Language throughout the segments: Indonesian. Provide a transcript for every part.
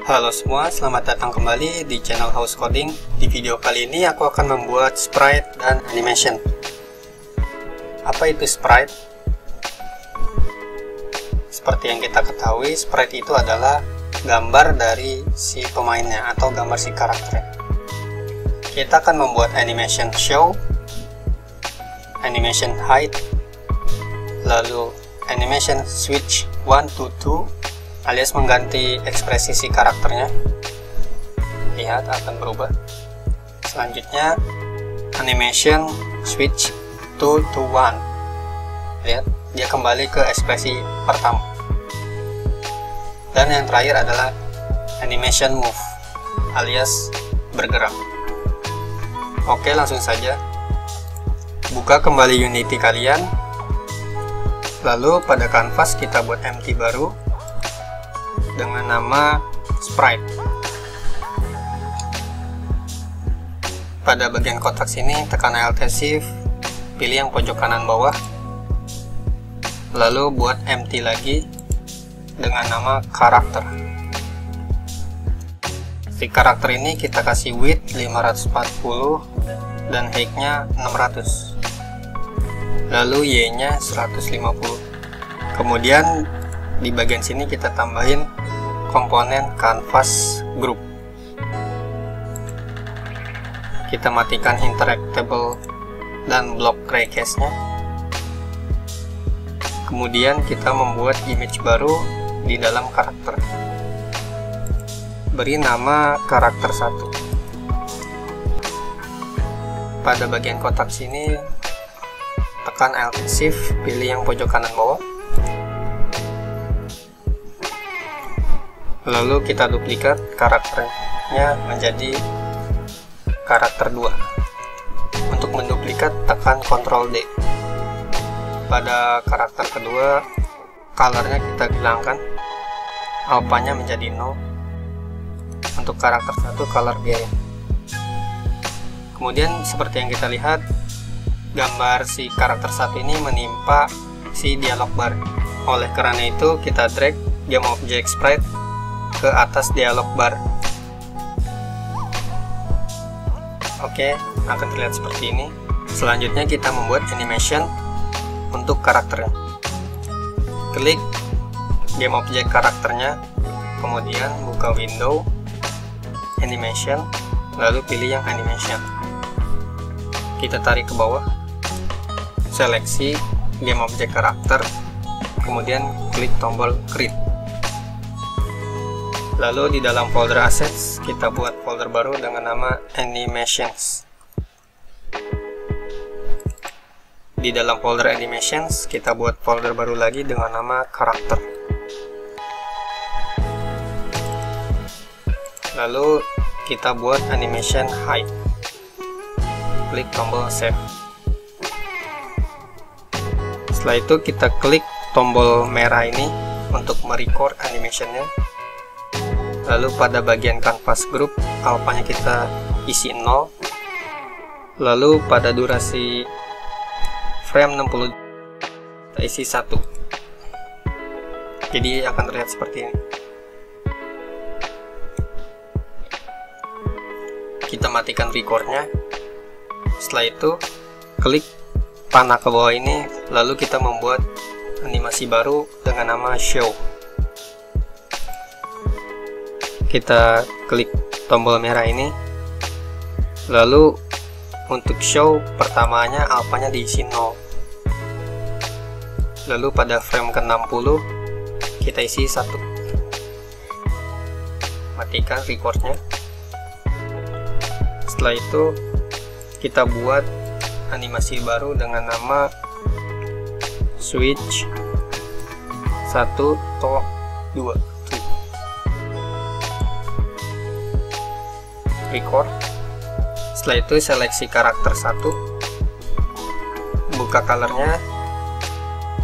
Halo semua, selamat datang kembali di channel House Coding. Di video kali ini aku akan membuat sprite dan animation. Apa itu sprite? Seperti yang kita ketahui, sprite itu adalah gambar dari si pemainnya atau gambar si karakternya. Kita akan membuat animation show, animation height, lalu animation switch 1 to 2 alias mengganti ekspresi si karakternya. Lihat, akan berubah. Selanjutnya animation switch 2 to 1. Lihat, dia kembali ke ekspresi pertama. Dan yang terakhir adalah animation move alias bergerak. Oke, langsung saja buka kembali Unity kalian, lalu pada kanvas kita buat empty baru dengan nama sprite. Pada bagian kotak sini tekan Alt Shift, pilih yang pojok kanan bawah, lalu buat empty lagi dengan nama karakter. Si karakter ini kita kasih width 540 dan height-nya 600, lalu Y-nya 150. Kemudian di bagian sini kita tambahin komponen canvas group. Kita matikan interactable dan block gray case-nya. Kemudian kita membuat image baru di dalam karakter. Beri nama karakter 1. Pada bagian kotak sini tekan Alt Shift, pilih yang pojok kanan bawah, lalu kita duplikat karakternya menjadi karakter 2. Untuk menduplikat tekan Ctrl D. Pada karakter kedua, colornya kita hilangkan, alpha-nya menjadi 0. Untuk karakter 1 color biaya. Kemudian seperti yang kita lihat, gambar si karakter 1 ini menimpa si dialog bar. Oleh karena itu kita drag game object sprite ke atas dialog bar. Oke, akan terlihat seperti ini. Selanjutnya kita membuat animation untuk karakternya. Klik game object karakternya, kemudian buka window animation, lalu pilih yang animation. Kita tarik ke bawah, seleksi game object karakter, kemudian klik tombol create. Lalu di dalam folder assets kita buat folder baru dengan nama animations. Di dalam folder animations kita buat folder baru lagi dengan nama karakter. Lalu kita buat animation height. Klik tombol save. Setelah itu kita klik tombol merah ini untuk merecord animationnya. Lalu pada bagian canvas group, alpha-nya kita isi 0. Lalu pada durasi frame 60 kita isi 1. Jadi akan terlihat seperti ini. Kita matikan recordnya. Setelah itu klik panah ke bawah ini, lalu kita membuat animasi baru dengan nama show. Kita klik tombol merah ini, lalu untuk show pertamanya alpha-nya diisi 0. Lalu pada frame ke 60 kita isi 1. Matikan recordnya. Setelah itu kita buat animasi baru dengan nama switch 1 to 2. Record. Setelah itu seleksi karakter 1, buka colornya,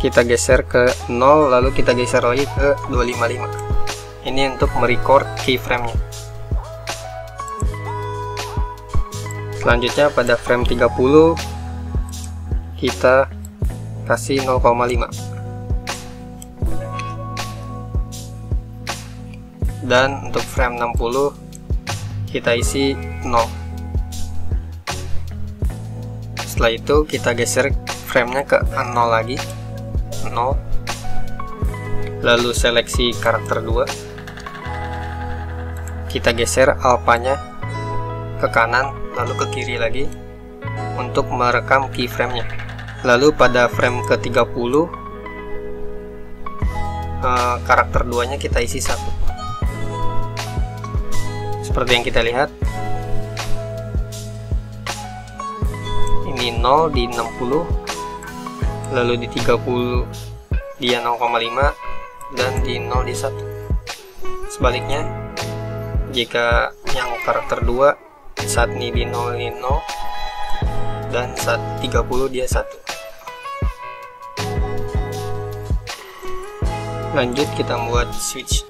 kita geser ke 0, lalu kita geser lagi ke 255. Ini untuk merecord keyframe-nya. Selanjutnya pada frame 30 kita kasih 0,5. dan untuk frame 60 kita isi 0. Setelah itu kita geser framenya ke 0 lagi, 0, lalu seleksi karakter 2, kita geser alpanya ke kanan lalu ke kiri lagi untuk merekam keyframe-nya. Lalu pada frame ke 30 karakter 2 nya kita isi 1. Seperti yang kita lihat, ini 0 di 60, lalu di 30 dia 0,5, dan di 0 di 1. Sebaliknya, jika yang karakter 2 saat ini di 0 ini 0, dan saat 30 dia 1. Lanjut kita buat switch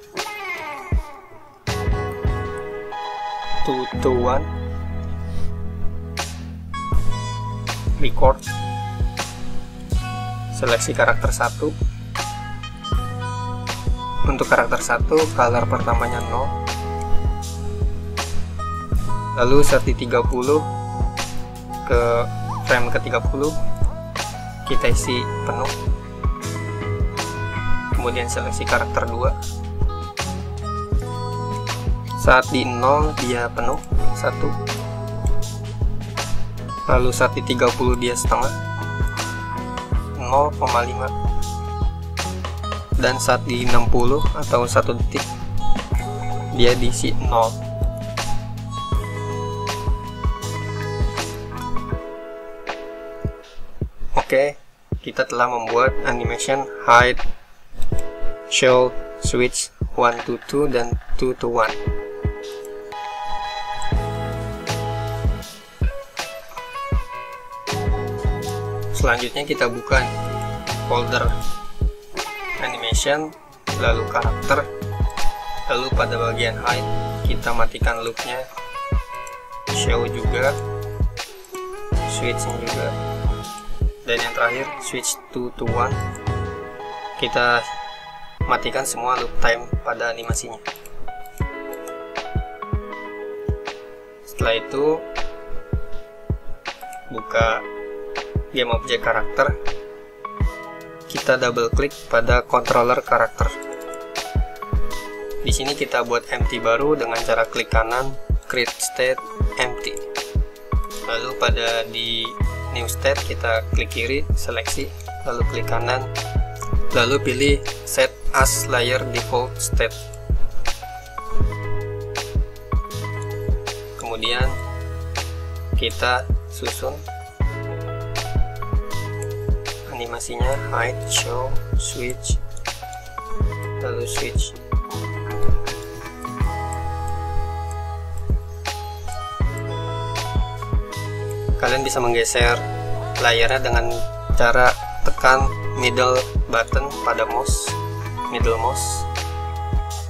2 to 1, record, seleksi karakter 1. Untuk karakter 1 color pertamanya 0, lalu saat di 30 ke frame ke 30 kita isi penuh, kemudian seleksi karakter 2. Saat di 0 dia penuh 1, lalu saat di 30 dia setengah 0,5, dan saat di 60 atau 1 detik dia diisi 0. Oke, kita telah membuat animation hide, show, switch 1 to 2 dan 2 to 1. Selanjutnya kita buka folder animation, lalu karakter, lalu pada bagian hide kita matikan loopnya, show juga, switch juga, dan yang terakhir switch 2 to 1 kita matikan semua loop time pada animasinya. Setelah itu buka game object karakter, kita double klik pada controller karakter. Di sini kita buat empty baru dengan cara klik kanan, create state empty. Lalu pada di new state kita klik kiri, seleksi, lalu klik kanan, lalu pilih set as layer default state. Kemudian kita susun animasinya hide, show, switch, lalu switch. Kalian bisa menggeser layarnya dengan cara tekan middle button pada mouse, middle mouse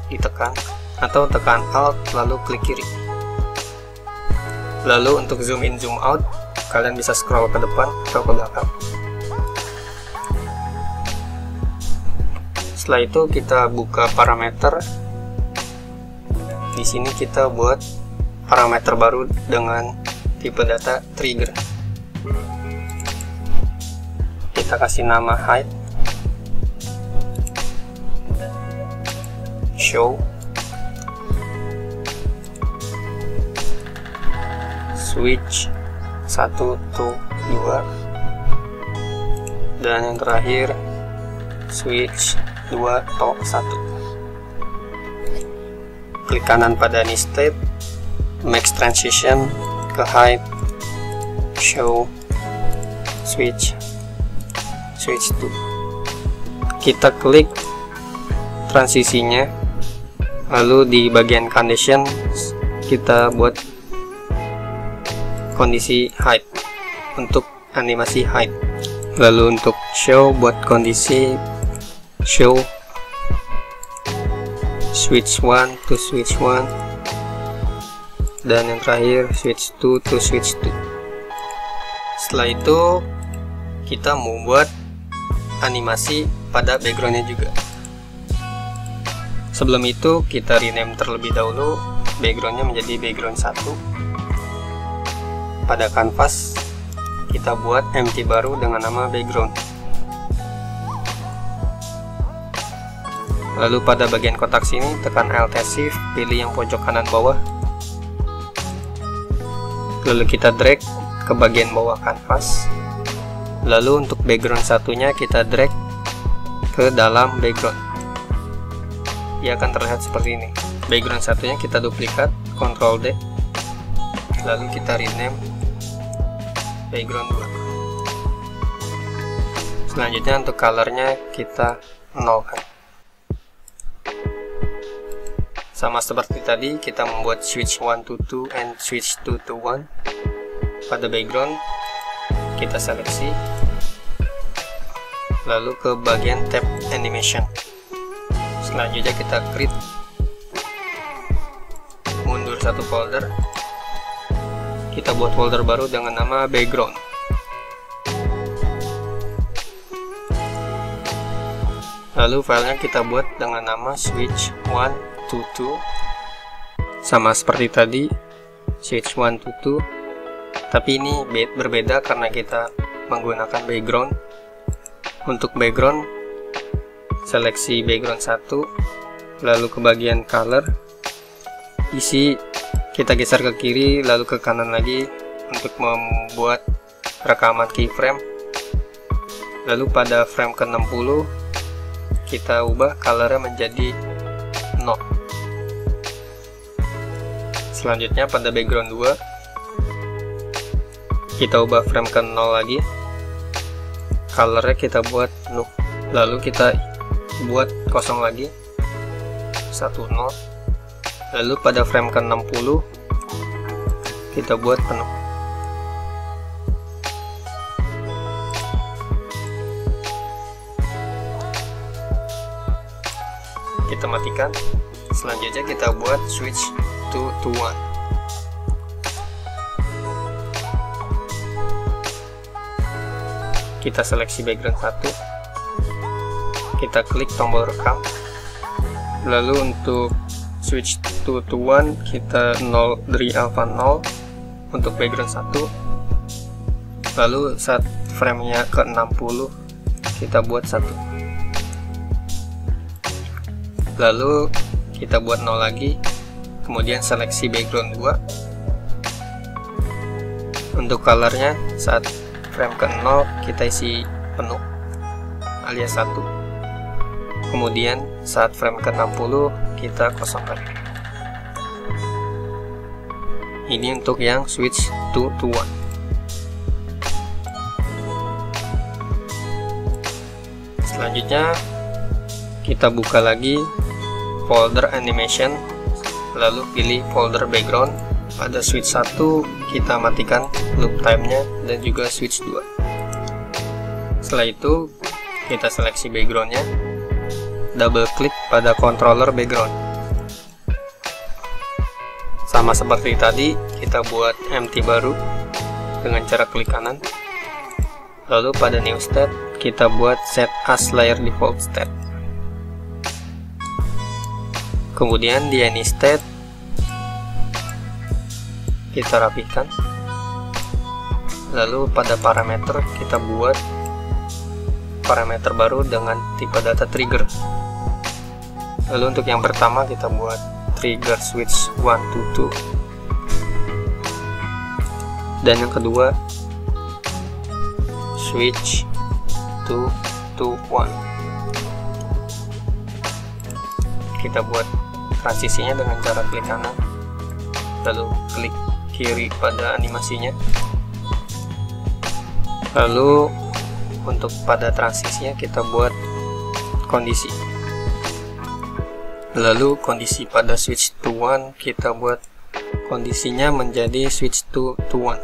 ditekan, atau tekan alt lalu klik kiri. Lalu untuk zoom in zoom out kalian bisa scroll ke depan atau ke belakang. Setelah itu kita buka parameter. Di sini kita buat parameter baru dengan tipe data trigger. Kita kasih nama hide, show, switch 1 to 2, dan yang terakhir switch 2 to 1. Klik kanan pada new state, max transition ke hide, show, switch, switch 2. Kita klik transisinya, lalu di bagian condition kita buat kondisi hide untuk animasi hide. Lalu untuk show buat kondisi show switch 1 to switch 1, dan yang terakhir switch 2 to switch 2. Setelah itu kita membuat animasi pada backgroundnya juga. Sebelum itu kita rename terlebih dahulu backgroundnya menjadi background 1. Pada kanvas kita buat empty baru dengan nama background. Lalu pada bagian kotak sini tekan Alt Shift, pilih yang pojok kanan bawah. Lalu kita drag ke bagian bawah kanvas. Lalu untuk background satunya kita drag ke dalam background. Ia akan terlihat seperti ini. Background satunya kita duplikat, Ctrl D. Lalu kita rename background 2. Selanjutnya untuk colornya kita nolkan. Sama seperti tadi, kita membuat switch 1 to 2 and switch 2 to 1. Pada background kita seleksi, lalu ke bagian tab animation. Selanjutnya kita create, mundur satu folder, kita buat folder baru dengan nama background. Lalu filenya kita buat dengan nama switch 1 to 2. Sama seperti tadi, switch 1 to 2, tapi ini berbeda karena kita menggunakan background. Untuk background, seleksi background 1, lalu ke bagian color, isi kita geser ke kiri lalu ke kanan lagi untuk membuat rekaman keyframe. Lalu pada frame ke 60 kita ubah colornya menjadi 0. Selanjutnya pada background 2 kita ubah frame ke 0 lagi, colornya kita buat penuh, lalu kita buat kosong lagi 10, lalu pada frame ke 60 kita buat penuh. Kita matikan. Selanjutnya kita buat switch 2 to 1. Kita seleksi background 1, kita klik tombol rekam, lalu untuk switch 2 to 1 kita 0 dari alpha 0 untuk background 1, lalu saat framenya ke 60 kita buat 1, lalu kita buat 0 lagi, kemudian seleksi background 2. Untuk colornya saat frame ke 0 kita isi penuh alias 1, kemudian saat frame ke 60 kita kosongkan. Ini untuk yang switch 2 to 1. Selanjutnya kita buka lagi folder animation, lalu pilih folder background. Pada switch 1 kita matikan loop time-nya dan juga switch 2. Setelah itu kita seleksi background-nya, double klik pada controller background. Sama seperti tadi, kita buat empty baru dengan cara klik kanan. Lalu pada new state kita buat set as layer default state. Kemudian di any state kita rapikan. Lalu pada parameter kita buat parameter baru dengan tipe data trigger. Lalu untuk yang pertama kita buat trigger switch 1 to 2, dan yang kedua switch 2 to 1. Kita buat transisinya dengan cara klik kanan, lalu klik kiri pada animasinya. Lalu untuk pada transisinya kita buat kondisi. Lalu kondisi pada switch to 1 kita buat kondisinya menjadi switch 2 to 1.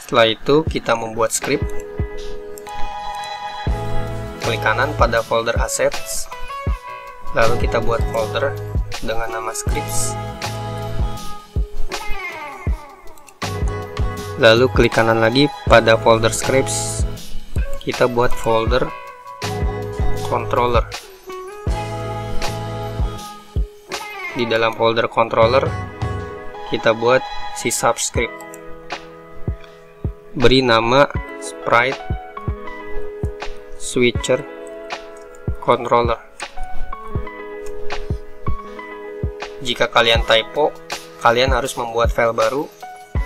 Setelah itu kita membuat script. Klik kanan pada folder assets, lalu kita buat folder dengan nama scripts. Lalu klik kanan lagi pada folder scripts, kita buat folder controller. di dalam folder controller kita buat si subscript, beri nama sprite switcher controller. Jika kalian typo, kalian harus membuat file baru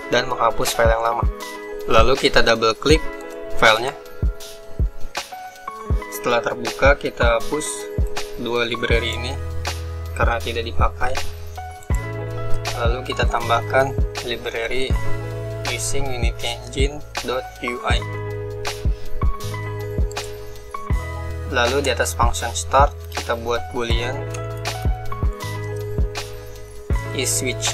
dan menghapus file yang lama. Lalu kita double klik filenya. Setelah terbuka, kita hapus dua library ini karena tidak dipakai. Lalu kita tambahkan library using unityengine.ui. Lalu di atas function start kita buat boolean isSwitch,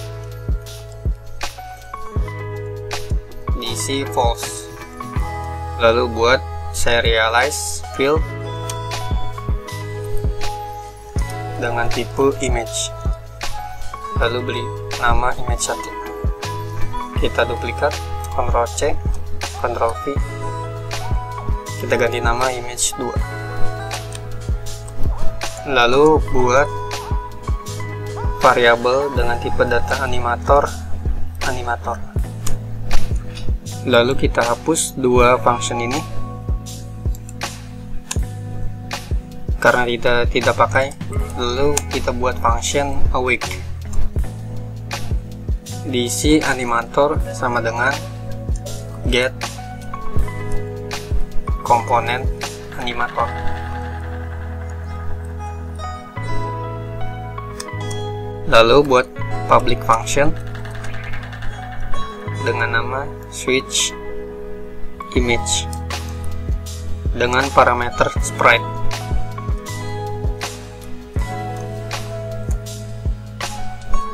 diisi false. Lalu buat serialize field dengan tipe image, lalu beri nama image 1. Kita duplikat, Ctrl C, Ctrl V, kita ganti nama image 2. Lalu buat variabel dengan tipe data animator. Lalu kita hapus dua function ini karena kita tidak pakai. Lalu kita buat function awake, diisi animator sama dengan get komponen animator. Lalu buat public function dengan nama switch image dengan parameter sprite.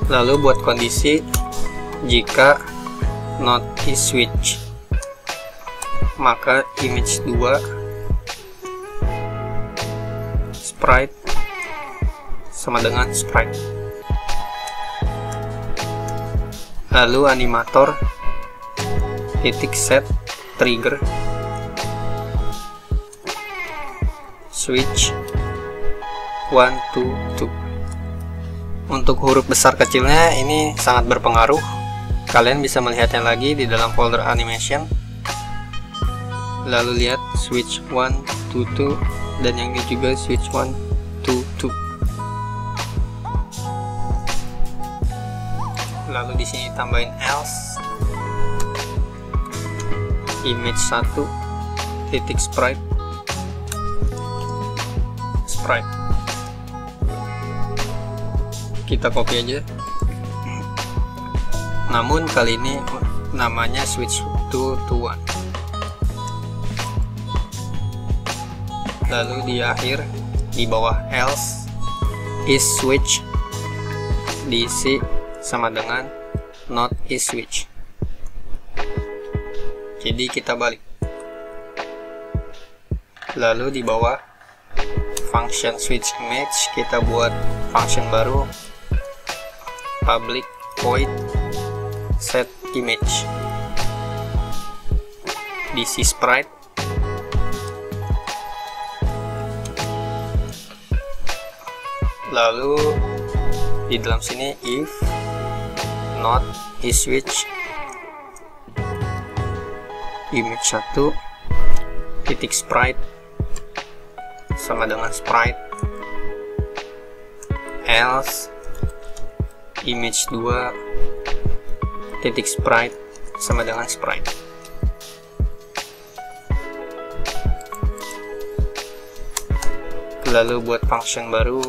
Lalu buat kondisi jika not isSwitch, maka image 2 sprite sama dengan sprite. Lalu animator titik set trigger switch 1 to 2. Untuk huruf besar kecilnya ini sangat berpengaruh. Kalian bisa melihatnya lagi di dalam folder animation. Lalu lihat switch 1 to 2 dan yang ini juga switch 1 to 2. Lalu di sini tambahin else image 1 titik sprite. Kita copy aja, namun kali ini namanya switch 2 to 1. Lalu di akhir di bawah else isSwitch diisi sama dengan not isSwitch. Jadi kita balik. Lalu di bawah function switch image kita buat function baru public void set image, diisi sprite. Lalu di dalam sini if not isSwitch image 1 titik sprite sama dengan sprite, else image 2 titik sprite sama dengan sprite. Lalu buat function baru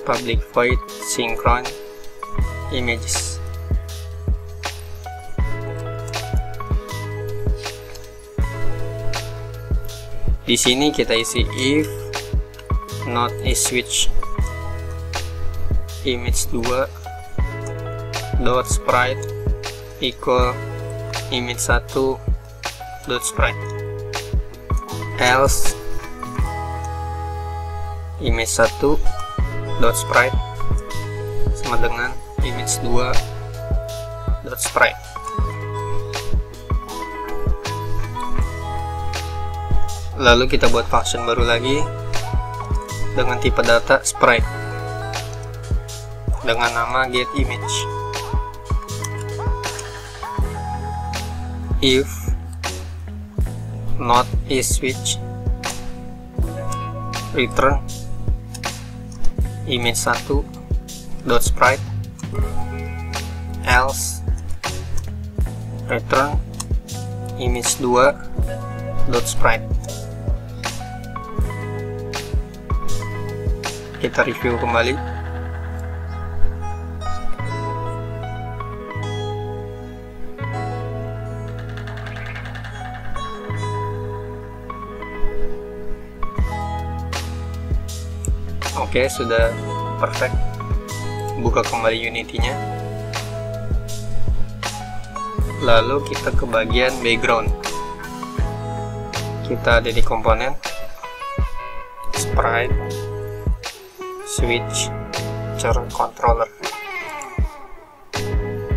public void synchron images. Di sini kita isi if not isSwitch image 2 dot sprite equal image 1 dot sprite, else image 1 dot sprite sama dengan image 2 dot sprite. Lalu kita buat function baru lagi dengan tipe data sprite. dengan nama getImage. If not is switch, return image 1 dot sprite, else return image 2 dot sprite. Kita review kembali. Oke, sudah perfect. Buka kembali Unity-nya. Lalu kita ke bagian background. Kita ada di komponen sprite, switcher controller.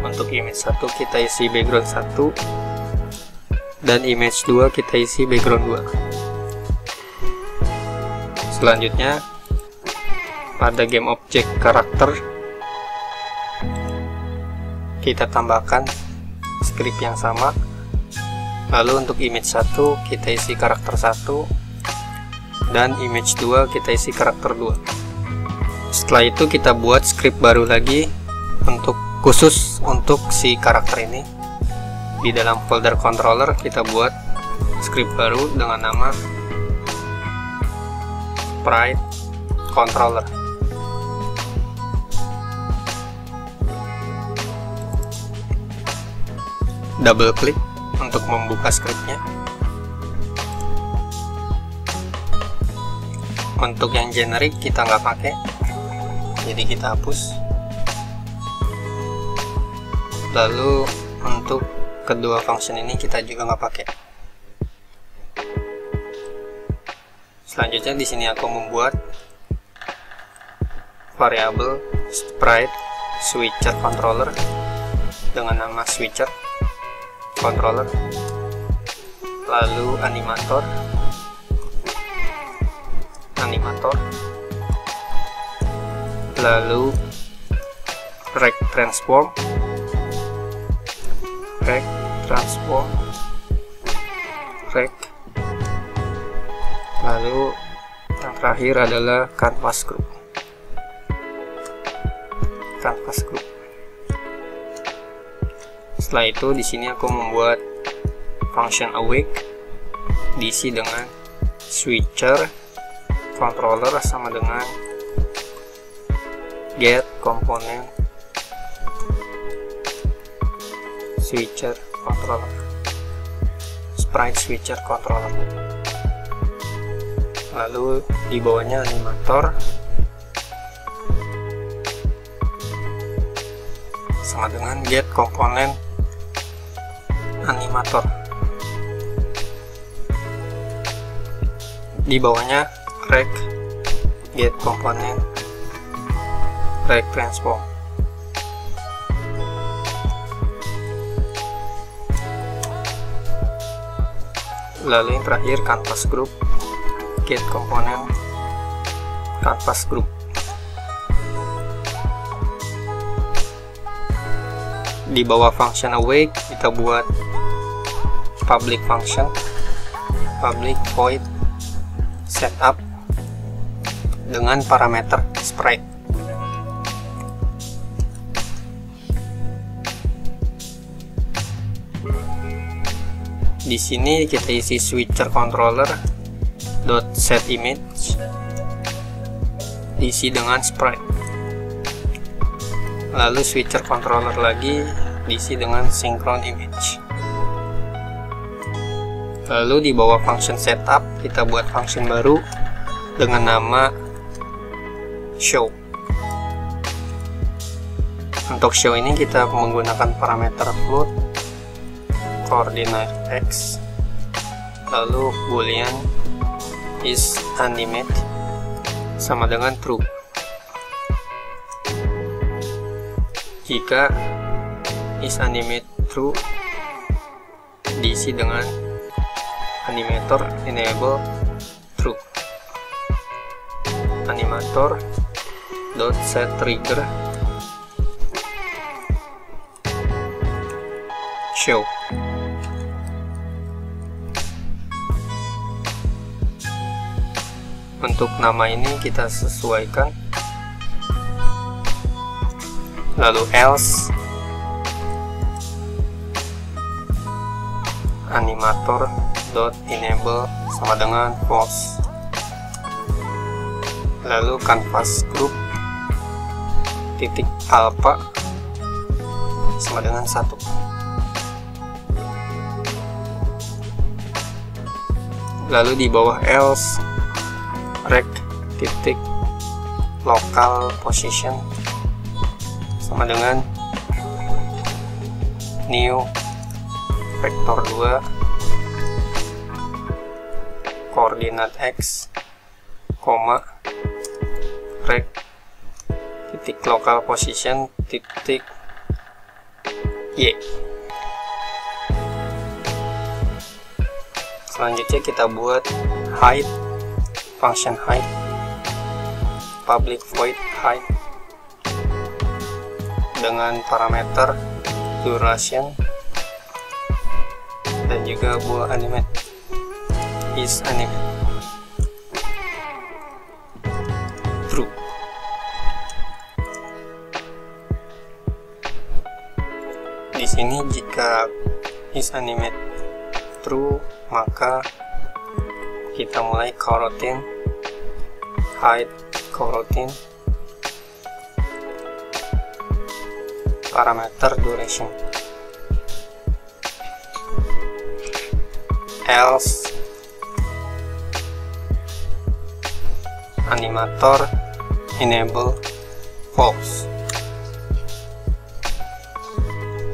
Untuk image 1 kita isi background 1, dan image 2 kita isi background 2. Selanjutnya pada game object karakter kita tambahkan script yang sama. Lalu untuk image 1 kita isi karakter 1, dan image 2 kita isi karakter 2. Setelah itu kita buat script baru lagi untuk khusus untuk si karakter ini. Di dalam folder controller kita buat script baru dengan nama sprite controller. Double klik untuk membuka scriptnya. Untuk yang generik kita nggak pakai, jadi kita hapus. Lalu untuk kedua function ini kita juga nggak pakai. Selanjutnya di sini aku membuat variabel sprite switcher controller dengan nama switcher controller, lalu animator, lalu rect transform, lalu yang terakhir adalah canvas group. Setelah itu di sini aku membuat function awake diisi dengan switcher controller sama dengan get komponen switcher controller, sprite switcher controller. Lalu di bawahnya animator sama dengan get komponen animator. Di bawahnya rect get komponen rect transform. Lalu yang terakhir canvas group get komponen canvas group. Di bawah function awake kita buat public function public void setup dengan parameter sprite. Di sini kita isi switcher controller dot set image diisi dengan sprite, lalu switcher controller lagi diisi dengan synchron image. Lalu di bawah function setup kita buat function baru dengan nama show. Untuk show ini kita menggunakan parameter float, coordinate x, lalu boolean is animate sama dengan true. Jika is animate true diisi dengan animator enable true, animator dot set trigger show. Untuk nama ini kita sesuaikan, lalu else animator.enable sama dengan false, lalu canvas group titik alpha sama dengan 1. Lalu di bawah else rect titik local position sama dengan new vector 2 koordinat x, rect titik local position titik y. Selanjutnya kita buat height, function height, public void height dengan parameter duration dan juga buat animate is animate true. Di sini jika is animate true, maka kita mulai coroutine, height coroutine, parameter duration, else animator enable false,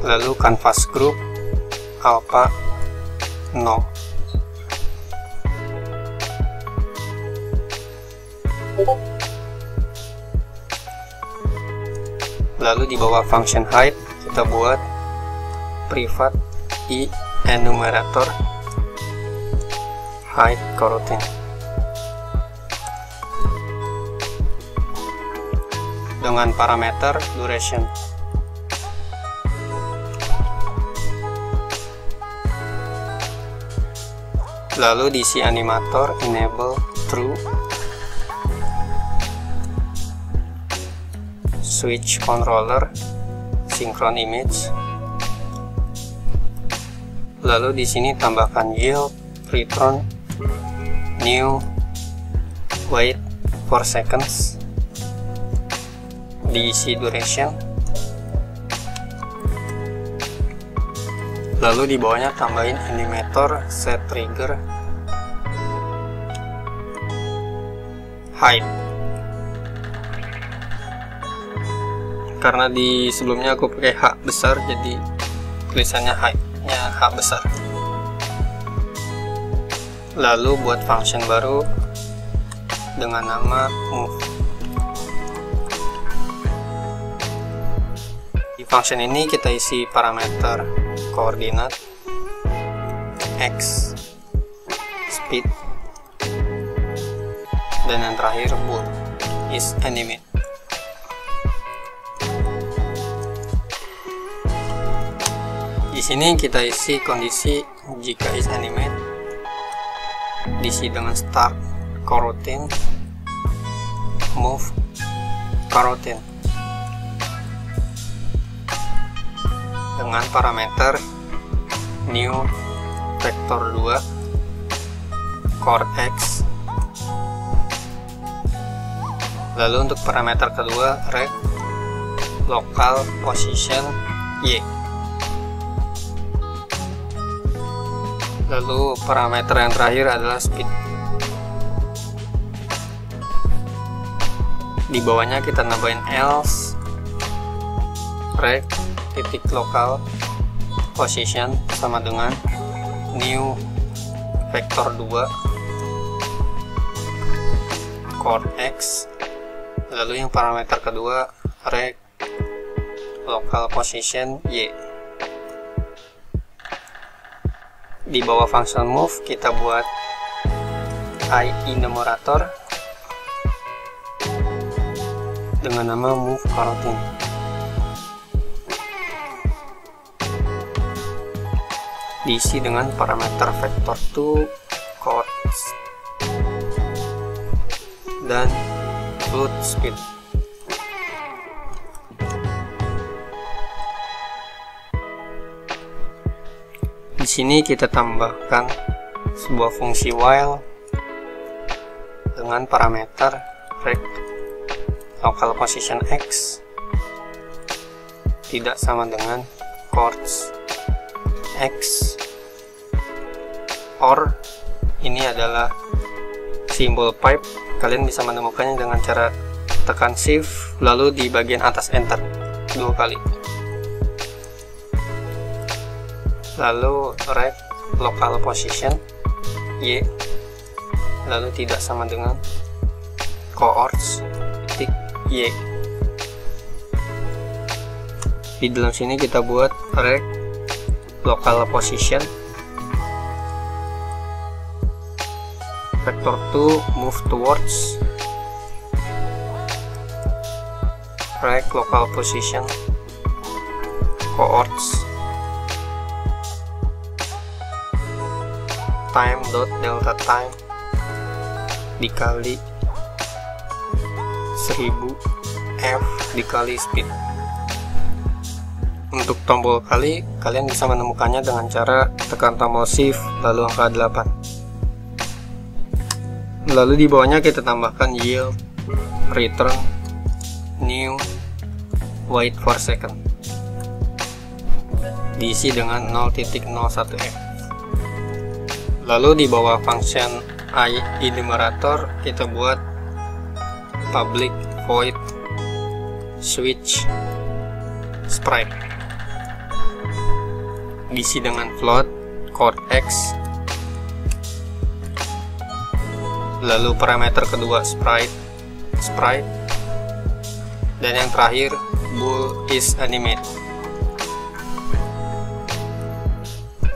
lalu canvas group alpha no. Lalu di bawah function height kita buat private i enumerator height coroutine dengan parameter duration. Lalu di si animator enable true, switch controller synchron image, lalu di sini tambahkan yield, return, new, wait 4 seconds, diisi duration, lalu di bawahnya tambahin animator set trigger height. Karena di sebelumnya aku pakai H besar, jadi tulisannya height-nya H besar. Lalu buat function baru dengan nama move. Di function ini kita isi parameter koordinat x, speed, dan yang terakhir bool is animate. Di sini kita isi kondisi jika is animate, diisi dengan start coroutine, move coroutine dengan parameter new vector 2 core x. Lalu untuk parameter kedua rect local position y. Lalu parameter yang terakhir adalah speed. Di bawahnya kita nambahin else rect titik local position sama dengan new vector 2 core x. Lalu yang parameter kedua rect local position y. Di bawah function move kita buat i enumerator dengan nama move coroutine. diisi dengan parameter vector2, chords, dan float speed. Di sini kita tambahkan sebuah fungsi while dengan parameter rect local position x tidak sama dengan chords x, or ini adalah simbol pipe. Kalian bisa menemukannya dengan cara tekan shift lalu di bagian atas enter 2 kali, lalu rect local position y lalu tidak sama dengan chords titik y. Di dalam sini kita buat rect local position vector2 move towards, rect local position chords time dot delta time dikali 1000 f dikali speed. Untuk tombol kali, kalian bisa menemukannya dengan cara tekan tombol shift lalu angka 8. Lalu di bawahnya kita tambahkan yield, return, new, wait for second, diisi dengan 0.01f. Lalu di bawah function enumerator kita buat public void switch sprite, diisi dengan float chord x, lalu parameter kedua sprite, dan yang terakhir bool is animate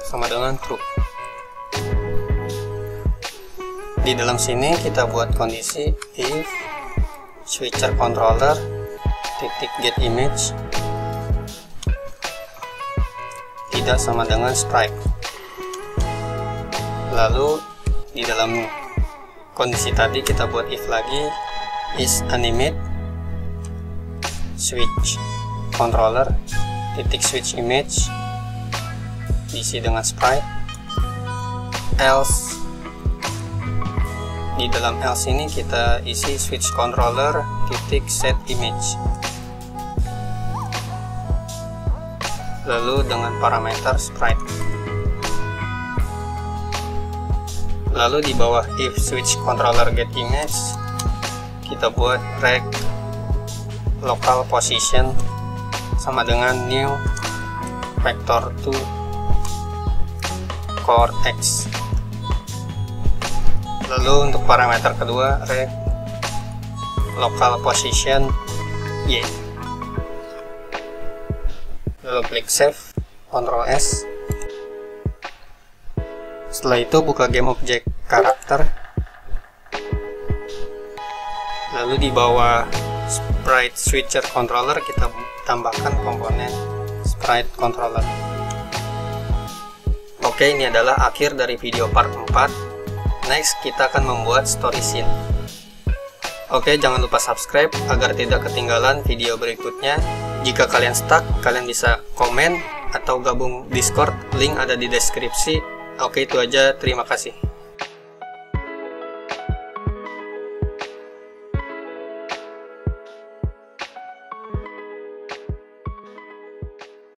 sama dengan true. Di dalam sini kita buat kondisi if switcher controller titik get image tidak sama dengan sprite. Lalu di dalam kondisi tadi kita buat if lagi is animate switch controller titik switch image diisi dengan sprite, else di dalam else ini kita isi switch controller titik set image, lalu dengan parameter sprite. Lalu di bawah if switch controller get image kita buat rect local position sama dengan new vector2 chord x. Lalu untuk parameter kedua rect local position y. Lalu klik save, Ctrl S. Setelah itu buka game object karakter, lalu di bawah sprite switcher controller kita tambahkan komponen sprite controller. Oke, ini adalah akhir dari video part 4. Next kita akan membuat story scene. Oke, jangan lupa subscribe agar tidak ketinggalan video berikutnya. Jika kalian stuck, kalian bisa komen atau gabung Discord, link ada di deskripsi. Oke, itu aja. Terima kasih.